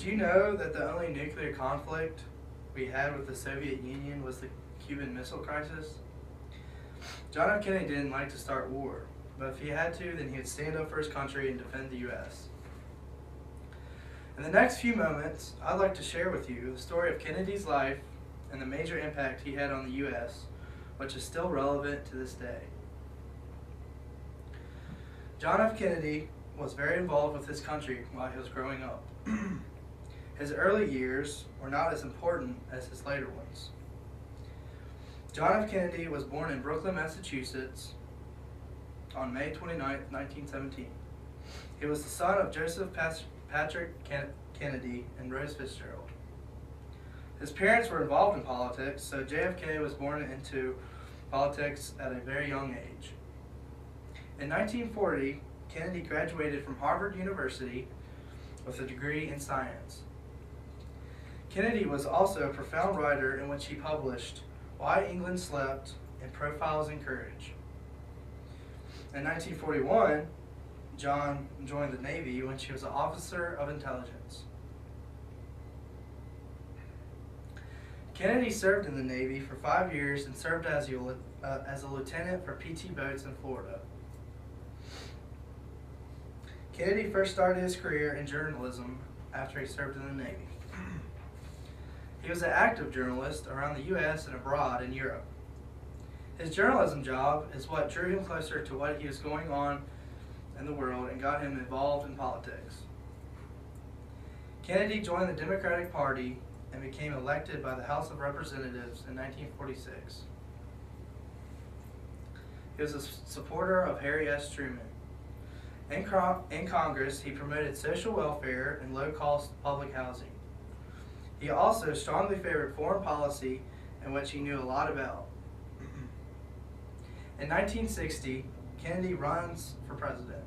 you know that the only nuclear conflict we had with the Soviet Union was the Cuban Missile Crisis? John F. Kennedy didn't like to start war, but if he had to, then he would stand up for his country and defend the U.S. In the next few moments, I'd like to share with you the story of Kennedy's life and the major impact he had on the U.S., which is still relevant to this day. John F. Kennedy was very involved with his country while he was growing up. His early years were not as important as his later ones. John F. Kennedy was born in Brooklyn, Massachusetts on May 29, 1917. He was the son of Joseph Patrick Kennedy and Rose Fitzgerald. His parents were involved in politics, so JFK was born into politics at a very young age. In 1940, Kennedy graduated from Harvard University with a degree in science. Kennedy was also a profound writer in which he published Why England Slept and Profiles in Courage. In 1941, John joined the Navy when she was an officer of intelligence. Kennedy served in the Navy for 5 years and served as a lieutenant for PT boats in Florida. Kennedy first started his career in journalism after he served in the Navy. He was an active journalist around the U.S. and abroad in Europe. His journalism job is what drew him closer to what he was going on in the world and got him involved in politics. Kennedy joined the Democratic Party and became elected by the House of Representatives in 1946. He was a supporter of Harry S. Truman. In Congress, he promoted social welfare and low-cost public housing. He also strongly favored foreign policy, in which he knew a lot about. In 1960, Kennedy runs for president.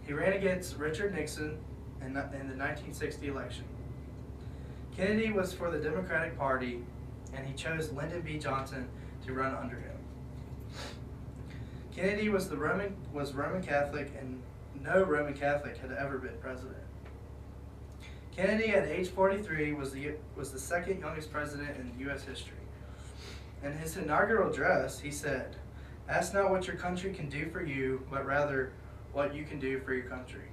He ran against Richard Nixon in the 1960 election. Kennedy was for the Democratic Party, and he chose Lyndon B. Johnson to run under him. Kennedy was Roman Catholic, and no Roman Catholic had ever been president. Kennedy, at age 43, was the second youngest president in U.S. history. In his inaugural address, he said, "Ask not what your country can do for you, but rather what you can do for your country."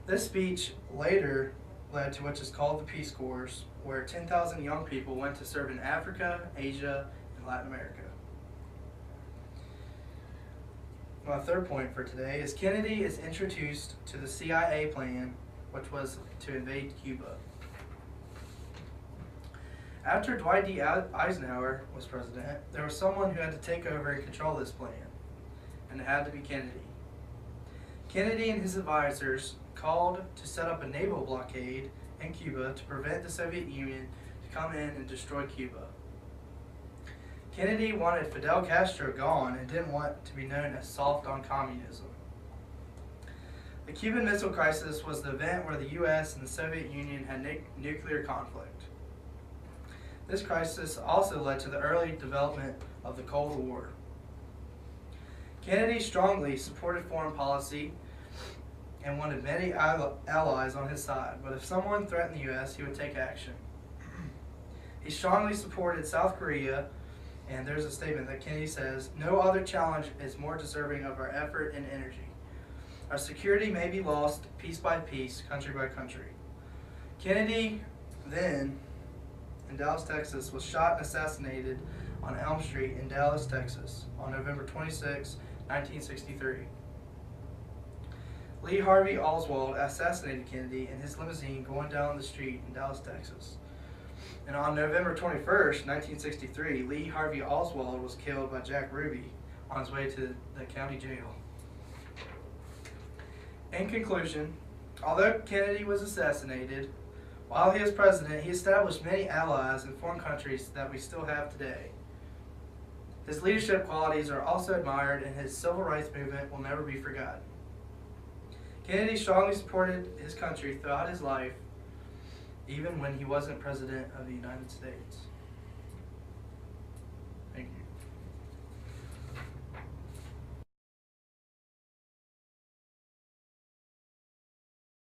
This speech later led to what is called the Peace Corps, where 10,000 young people went to serve in Africa, Asia, and Latin America. My third point for today is Kennedy is introduced to the CIA plan, which was to invade Cuba. After Dwight D. Eisenhower was president, there was someone who had to take over and control this plan, and it had to be Kennedy. Kennedy and his advisors called to set up a naval blockade in Cuba to prevent the Soviet Union to come in and destroy Cuba. Kennedy wanted Fidel Castro gone and didn't want to be known as soft on communism. The Cuban Missile Crisis was the event where the U.S. and the Soviet Union had nuclear conflict. This crisis also led to the early development of the Cold War. Kennedy strongly supported foreign policy and wanted many allies on his side, but if someone threatened the U.S., he would take action. He strongly supported South Korea, and there's a statement that Kennedy says, "No other challenge is more deserving of our effort and energy. Our security may be lost piece by piece, country by country." Kennedy, then in Dallas, Texas, was shot and assassinated on Elm Street in Dallas, Texas on November 26, 1963. Lee Harvey Oswald assassinated Kennedy in his limousine going down the street in Dallas, Texas. And on November 21st, 1963, Lee Harvey Oswald was killed by Jack Ruby on his way to the county jail. In conclusion, although Kennedy was assassinated, while he was president, he established many allies in foreign countries that we still have today. His leadership qualities are also admired, and his civil rights movement will never be forgotten. Kennedy strongly supported his country throughout his life, even when he wasn't President of the United States.